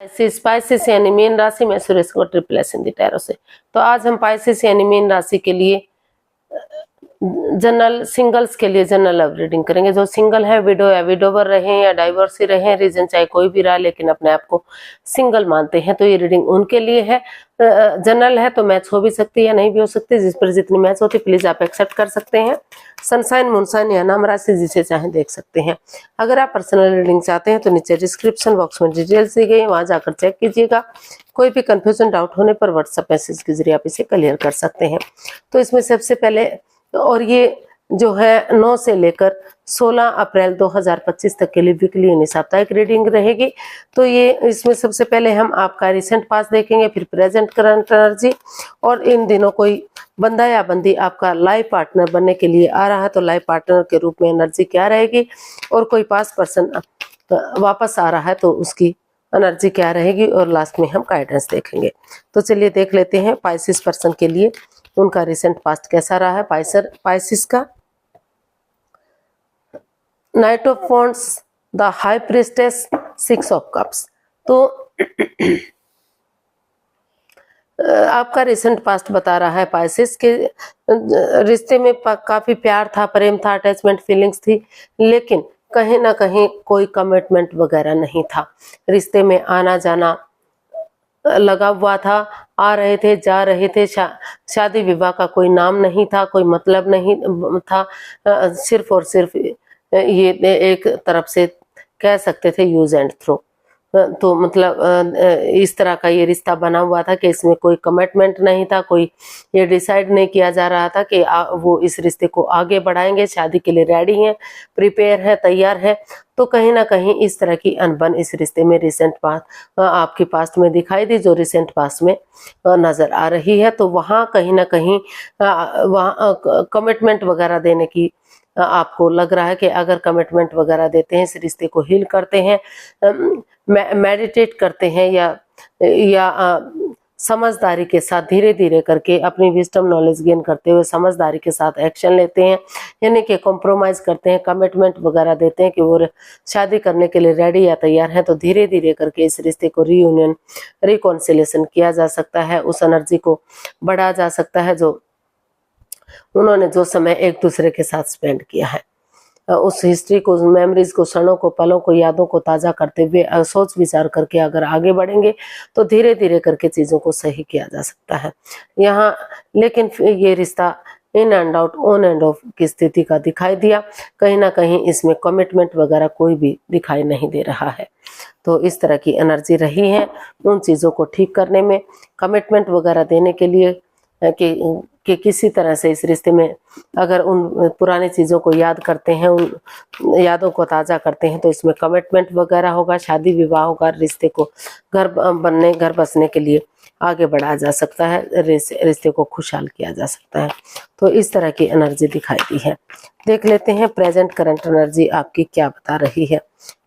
Pisces यानी mean राशि में सुरेश को ट्रिपल एस हिंदी टैरो से। तो आज हम पाइसिस यानी मीन राशि के लिए जनरल सिंगल्स के लिए जनरल लव रीडिंग करेंगे। जो सिंगल है, विडो या विडोवर रहे या डाइवोर्स रहे, रीजन चाहे कोई भी रहा लेकिन अपने आप को सिंगल मानते हैं, तो ये रीडिंग उनके लिए है। जनरल है तो मैच हो भी सकती है या नहीं भी हो सकती, जिस पर जितनी मैच होती प्लीज आप एक्सेप्ट कर सकते हैं। सनसाइन, मूनसाइन या नाम राशि जिसे चाहे देख सकते हैं। अगर आप पर्सनल रीडिंग चाहते हैं तो नीचे डिस्क्रिप्शन बॉक्स में डिटेल्स दी गई है, वहां जाकर चेक कीजिएगा। कोई भी कंफ्यूजन डाउट होने पर व्हाट्सएप मैसेज के जरिए आप इसे क्लियर कर सकते हैं। तो इसमें सबसे पहले, और ये जो है 9 से लेकर 16 अप्रैल 2025 तक के लिए वीकली यानी साप्ताहिक रीडिंग रहेगी। तो ये इसमें सबसे पहले हम आपका रिसेंट पास देखेंगे, फिर प्रेजेंट करंट एनर्जी, और इन दिनों कोई बंदा या बंदी आपका लाइफ पार्टनर बनने के लिए आ रहा है तो लाइफ पार्टनर के रूप में एनर्जी क्या रहेगी, और कोई पास पर्सन वापस आ रहा है तो उसकी एनर्जी क्या रहेगी, और लास्ट में हम गाइडेंस देखेंगे। तो चलिए देख लेते हैं पाइसिस पर्सन के लिए उनका रिसेंट पास्ट कैसा रहा है। पाइसिस का night of wands, the high priestess, 6 of cups. तो आपका रिसेंट पास्ट बता रहा है पाइसिस के रिश्ते में काफी प्यार था, प्रेम था, अटैचमेंट फीलिंग्स थी, लेकिन कहीं ना कहीं कोई कमिटमेंट वगैरह नहीं था। रिश्ते में आना जाना लगा हुआ था, आ रहे थे जा रहे थे, शादी विवाह का कोई नाम नहीं था, कोई मतलब नहीं था, सिर्फ और सिर्फ ये एक तरफ से कह सकते थे यूज एंड थ्रो। तो मतलब इस तरह का ये रिश्ता बना हुआ था कि इसमें कोई कमिटमेंट नहीं था, कोई ये डिसाइड नहीं किया जा रहा था कि वो इस रिश्ते को आगे बढ़ाएंगे, शादी के लिए रेडी हैं, प्रिपेयर है, तैयार है। तो कहीं ना कहीं इस तरह की अनबन इस रिश्ते में रिसेंट पास्ट आपके पास्ट में दिखाई दी, जो रिसेंट पास्ट में नजर आ रही है। तो वहाँ कहीं ना कहीं वहाँ कमिटमेंट वगैरह देने की आपको लग रहा है कि अगर कमिटमेंट वगैरह देते हैं, इस रिश्ते को हील करते हैं, मेडिटेट करते हैं, या समझदारी के साथ धीरे धीरे करके अपनी विजडम नॉलेज गेन करते हुए समझदारी के साथ एक्शन लेते हैं, यानी कि कॉम्प्रोमाइज करते हैं, कमिटमेंट वगैरह देते हैं कि वो शादी करने के लिए रेडी या तैयार है, तो धीरे धीरे करके इस रिश्ते को रीयूनियन, रिकॉन्सिलेशन किया जा सकता है, उस एनर्जी को बढ़ाया जा सकता है जो उन्होंने जो समय एक दूसरे के साथ स्पेंड किया है। उस हिस्ट्री को, मेमोरीज को, क्षणों को, पलों को, यादों को ताज़ा करते हुए सोच विचार करके अगर आगे बढ़ेंगे तो धीरे धीरे करके चीज़ों को सही किया जा सकता है यहाँ। लेकिन ये रिश्ता in and out, on end of की स्थिति का दिखाई दिया, कहीं ना कहीं इसमें कमिटमेंट वगैरह कोई भी दिखाई नहीं दे रहा है। तो इस तरह की एनर्जी रही है उन चीज़ों को ठीक करने में, कमिटमेंट वगैरह देने के लिए कि किसी तरह से इस रिश्ते में अगर उन पुरानी चीज़ों को याद करते हैं, उन यादों को ताज़ा करते हैं, तो इसमें कमिटमेंट वगैरह होगा, शादी विवाह होगा, रिश्ते को घर बसने के लिए आगे बढ़ाया जा सकता है, रिश्ते को खुशहाल किया जा सकता है। तो इस तरह की एनर्जी दिखाई दी है। देख लेते हैं प्रेजेंट करंट एनर्जी आपकी क्या बता रही है।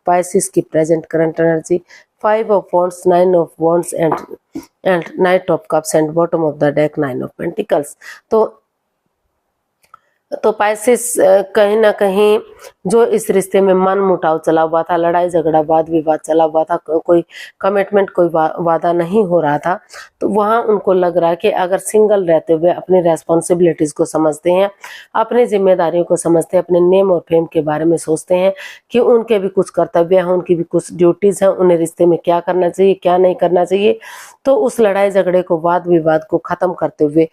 पाइसिस की present current energy 5 of wands, 9 of wands and Knight of cups and bottom of the deck 9 of pentacles। तो पाइसिस कहीं ना कहीं जो इस रिश्ते में मन मुटाव चला हुआ था, लड़ाई झगड़ा वाद विवाद चला हुआ था, कोई कमिटमेंट, कोई वादा नहीं हो रहा था, तो वहाँ उनको लग रहा है कि अगर सिंगल रहते हुए अपनी रेस्पॉन्सिबिलिटीज को समझते हैं, अपनी जिम्मेदारियों को समझते हैं, अपने नेम और फेम के बारे में सोचते हैं कि उनके भी कुछ कर्तव्य हैं, उनकी भी कुछ ड्यूटीज हैं, उन्हें रिश्ते में क्या करना चाहिए, क्या नहीं करना चाहिए, तो उस लड़ाई झगड़े को, वाद विवाद को खत्म करते हुए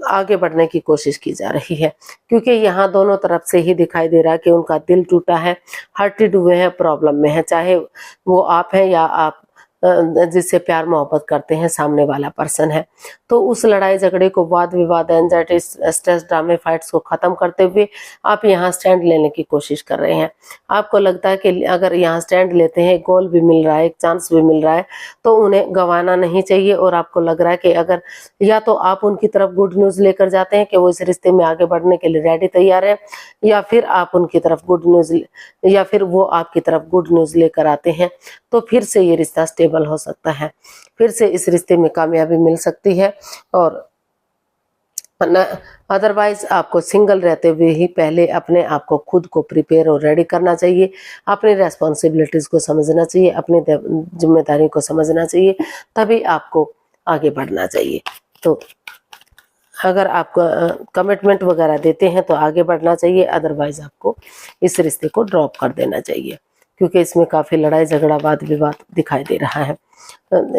आगे बढ़ने की कोशिश की जा रही है। क्योंकि यहाँ दोनों तरफ से ही दिखाई दे रहा है कि उनका दिल टूटा है, हर्टेड हुए हैं, प्रॉब्लम में है, चाहे वो आप हैं या आप जिससे प्यार मोहब्बत करते हैं सामने वाला पर्सन है। तो उस लड़ाई झगड़े को, वाद विवाद, एंजाइटी, स्ट्रेस, ड्रामे, फाइट्स को खत्म करते हुए आप यहाँ स्टैंड लेने की कोशिश कर रहे हैं। आपको लगता है कि अगर यहाँ स्टैंड लेते हैं, गोल भी मिल रहा है, एक चांस भी मिल रहा है, तो उन्हें गंवाना नहीं चाहिए। और आपको लग रहा है कि अगर या तो आप उनकी तरफ गुड न्यूज़ लेकर जाते हैं कि वो इस रिश्ते में आगे बढ़ने के लिए रेडी तैयार है, या फिर आप उनकी तरफ गुड न्यूज़, या फिर वो आपकी तरफ गुड न्यूज़ लेकर आते हैं, तो फिर से ये रिश्ता स्टेबल हो सकता है, फिर से इस रिश्ते में कामयाबी मिल सकती है और अदरवाइज आपको सिंगल रहते हुए ही पहले अपने आप को खुद को प्रिपेयर और रेडी करना चाहिए, अपनी रेस्पॉन्सिबिलिटीज़ को समझना चाहिए, अपनी जिम्मेदारी को समझना चाहिए, तभी आपको आगे बढ़ना चाहिए। तो अगर आप कमिटमेंट वगैरह देते हैं तो आगे बढ़ना चाहिए, अदरवाइज आपको इस रिश्ते को ड्रॉप कर देना चाहिए, क्योंकि इसमें काफ़ी लड़ाई झगड़ा वाद विवाद दिखाई दे रहा है।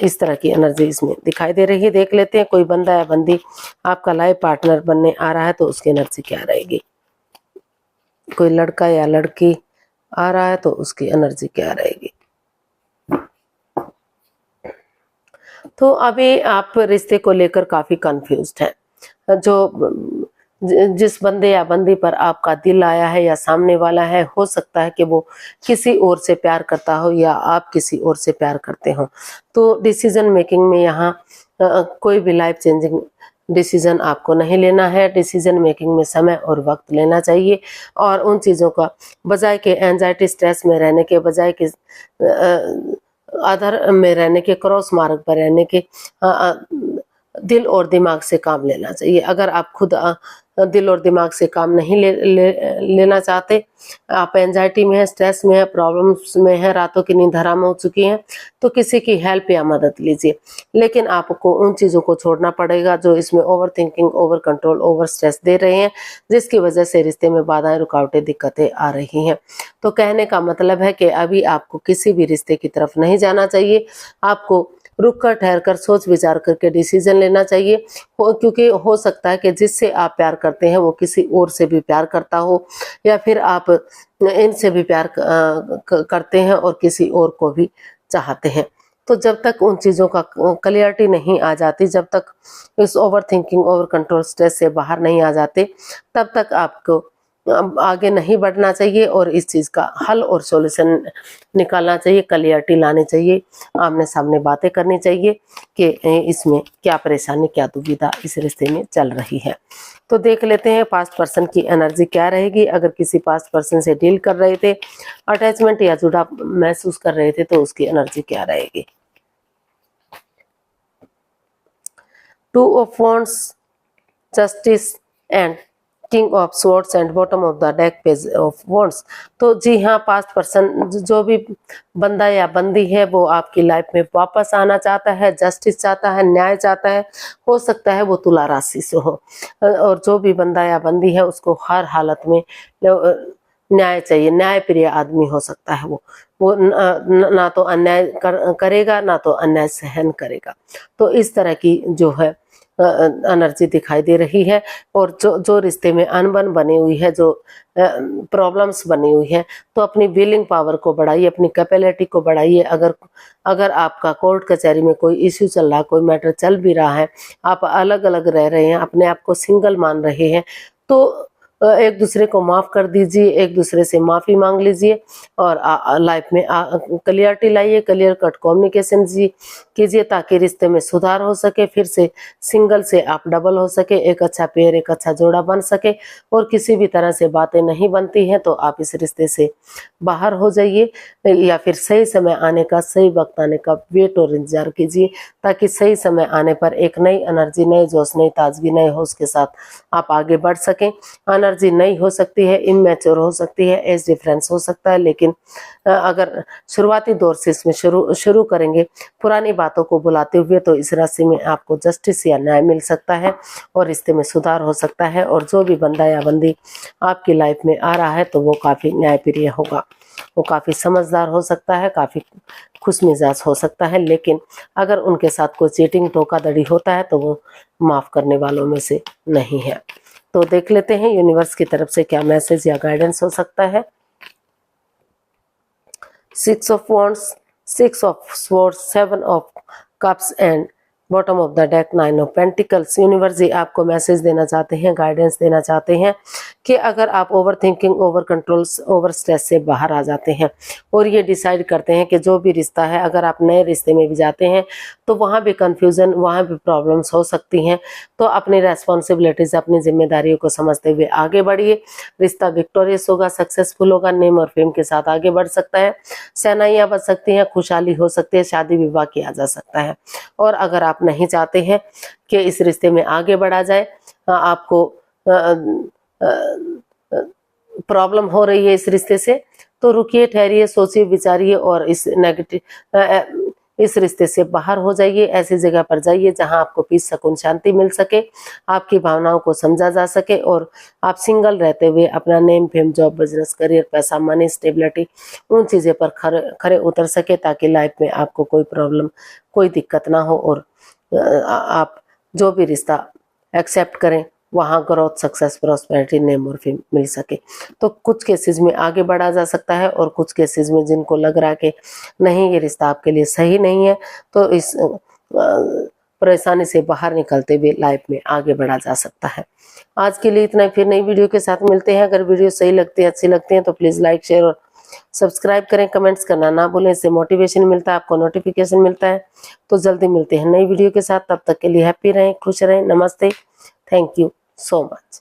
इस तरह की एनर्जी इसमें दिखाई दे रही है। देख लेते हैं कोई बंदा या बंदी आपका लाइफ पार्टनर बनने आ रहा है तो उसकी एनर्जी क्या रहेगी। कोई लड़का या लड़की आ रहा है तो उसकी एनर्जी क्या रहेगी। तो अभी आप रिश्ते को लेकर काफ़ी कंफ्यूज्ड हैं। जो जिस बंदे या बंदी पर आपका दिल आया है या सामने वाला है, हो सकता है कि वो किसी और से प्यार करता हो या आप किसी और से प्यार करते हो। तो डिसीजन मेकिंग में यहाँ कोई भी लाइफ चेंजिंग डिसीजन आपको नहीं लेना है। डिसीजन मेकिंग में समय और वक्त लेना चाहिए और उन चीज़ों का बजाय के एंजाइटी स्ट्रेस में रहने के बजाय के आधार में रहने के, क्रॉस मार्ग पर रहने के दिल और दिमाग से काम लेना चाहिए। अगर आप खुद दिल और दिमाग से काम नहीं लेना चाहते, आप एंजाइटी में है, स्ट्रेस में है, प्रॉब्लम्स में है, रातों की नींद हराम हो चुकी है, तो किसी की हेल्प या मदद लीजिए। लेकिन आपको उन चीज़ों को छोड़ना पड़ेगा जो इसमें over thinking, over control, over stress दे रहे हैं, जिसकी वजह से रिश्ते में बाधाएं, रुकावटें, दिक्कतें आ रही हैं। तो कहने का मतलब है कि अभी आपको किसी भी रिश्ते की तरफ नहीं जाना चाहिए। आपको रुक कर, ठहर कर, सोच विचार करके डिसीजन लेना चाहिए, क्योंकि हो सकता है कि जिससे आप प्यार करते हैं वो किसी और से भी प्यार करता हो, या फिर आप इनसे भी प्यार करते हैं और किसी और को भी चाहते हैं। तो जब तक उन चीज़ों का क्लियरिटी नहीं आ जाती, जब तक इस over thinking, over control, stress से बाहर नहीं आ जाते, तब तक आपको आगे नहीं बढ़ना चाहिए और इस चीज़ का हल और सॉल्यूशन निकालना चाहिए, क्लियरिटी लानी चाहिए, आमने सामने बातें करनी चाहिए कि इसमें क्या परेशानी, क्या दुविधा इस रिश्ते में चल रही है। तो देख लेते हैं पास्ट पर्सन की एनर्जी क्या रहेगी। अगर किसी पास्ट पर्सन से डील कर रहे थे, अटैचमेंट या जुड़ाव महसूस कर रहे थे, तो उसकी एनर्जी क्या रहेगी। 2 of wands, justice and king of swords and bottom of the deck page of wands. तो जी हाँ, पास्ट पर्सन जो भी बंदा या बंदी है वो आपकी लाइफ में वापस आना चाहता है, जस्टिस चाहता है, न्याय चाहता है। हो सकता है वो तुला राशि से हो, और जो भी बंदा या बंदी है उसको हर हालत में न्याय चाहिए। न्याय प्रिय आदमी हो सकता है वो ना तो अन्याय करेगा, ना तो अन्याय सहन करेगा। तो इस तरह की जो है एनर्जी दिखाई दे रही है। और जो रिश्ते में अनबन बनी हुई है, जो प्रॉब्लम्स बनी हुई है, तो अपनी विलिंग पावर को बढ़ाइए, अपनी कैपेबिलिटी को बढ़ाइए। अगर आपका कोर्ट कचहरी में कोई इश्यू चल रहा, कोई मैटर चल भी रहा है, आप अलग अलग रह रहे हैं, अपने आप को सिंगल मान रहे हैं, तो एक दूसरे को माफ़ कर दीजिए, एक दूसरे से माफ़ी मांग लीजिए और लाइफ में क्लियरिटी लाइए, क्लियर कट कम्युनिकेशन कीजिए, ताकि रिश्ते में सुधार हो सके, फिर से सिंगल से आप डबल हो सके, एक अच्छा पेयर, एक अच्छा जोड़ा बन सके। और किसी भी तरह से बातें नहीं बनती हैं तो आप इस रिश्ते से बाहर हो जाइए, या फिर सही समय आने का, सही वक्त आने का वेट और इंतजार कीजिए, ताकि सही समय आने पर एक नई एनर्जी, नए जोश, नई ताजगी, नए होश के साथ आप आगे बढ़ सकें। एनर्जी नई हो सकती है, इमैच्योर हो सकती है, एज डिफरेंस हो सकता है, लेकिन अगर शुरुआती दौर से इसमें शुरू करेंगे पुरानी बातों को बुलाते हुए, तो इस राशि में आपको जस्टिस या न्याय मिल सकता है और रिश्ते में सुधार हो सकता है। और जो भी बंदा या बंदी आपकी लाइफ में आ रहा है तो वो काफ़ी न्यायप्रिय होगा, वो काफ़ी समझदार हो सकता है, काफ़ी खुश मिजाज हो सकता है। लेकिन अगर उनके साथ कोई चीटिंग, धोखाधड़ी होता है तो वो माफ़ करने वालों में से नहीं है। तो देख लेते हैं यूनिवर्स की तरफ से क्या मैसेज या गाइडेंस हो सकता है। 6 of wands, 6 of swords, 7 of cups and bottom of the deck 9 of pentacles. Universe जी आपको मैसेज देना चाहते हैं, गाइडेंस देना चाहते हैं कि अगर आप over thinking, over control, over stress से बाहर आ जाते हैं और ये डिसाइड करते हैं कि जो भी रिश्ता है, अगर आप नए रिश्ते में भी जाते हैं तो वहाँ भी कंफ्यूजन, वहाँ भी प्रॉब्लम्स हो सकती हैं, तो अपनी रेस्पॉन्सिबिलिटीज़, अपनी जिम्मेदारियों को समझते हुए आगे बढ़िए। रिश्ता विक्टोरियस होगा, सक्सेसफुल होगा, नेम और फेम के साथ आगे बढ़ सकता है, सेनाइयाँ बच सकती हैं, खुशहाली हो सकती है, शादी विवाह किया जा सकता है। और अगर आप आप नहीं चाहते हैं कि इस रिश्ते में आगे बढ़ा जाए, आपको प्रॉब्लम हो रही है इस रिश्ते से, तो रुकिए, ठहरिए, सोचिए, विचारिए और इस रिश्ते से बाहर हो जाइए। ऐसी जगह पर जाइए जहां आपको पीस, सुकून, शांति मिल सके, आपकी भावनाओं को समझा जा सके और आप सिंगल रहते हुए अपना name, fame, job, business, career, पैसा, मनी, स्टेबिलिटी, उन चीज़ों पर खरे उतर सके, ताकि लाइफ में आपको कोई प्रॉब्लम, कोई दिक्कत ना हो और आप जो भी रिश्ता एक्सेप्ट करें वहाँ ग्रोथ, सक्सेस, प्रॉस्पेरिटी, नेम और फेम मिल सके। तो कुछ केसेस में आगे बढ़ा जा सकता है और कुछ केसेस में जिनको लग रहा है कि नहीं, ये रिश्ता आपके लिए सही नहीं है, तो इस परेशानी से बाहर निकलते हुए लाइफ में आगे बढ़ा जा सकता है। आज के लिए इतना ही, फिर नई वीडियो के साथ मिलते हैं। अगर वीडियो सही लगती है, अच्छी लगती है तो प्लीज़ लाइक, शेयर और सब्सक्राइब करें, कमेंट्स करना ना भूलें, इससे मोटिवेशन मिलता है, आपको नोटिफिकेशन मिलता है। तो जल्दी मिलते हैं नई वीडियो के साथ, तब तक के लिए हैप्पी रहें, खुश रहें। नमस्ते, थैंक यू so much.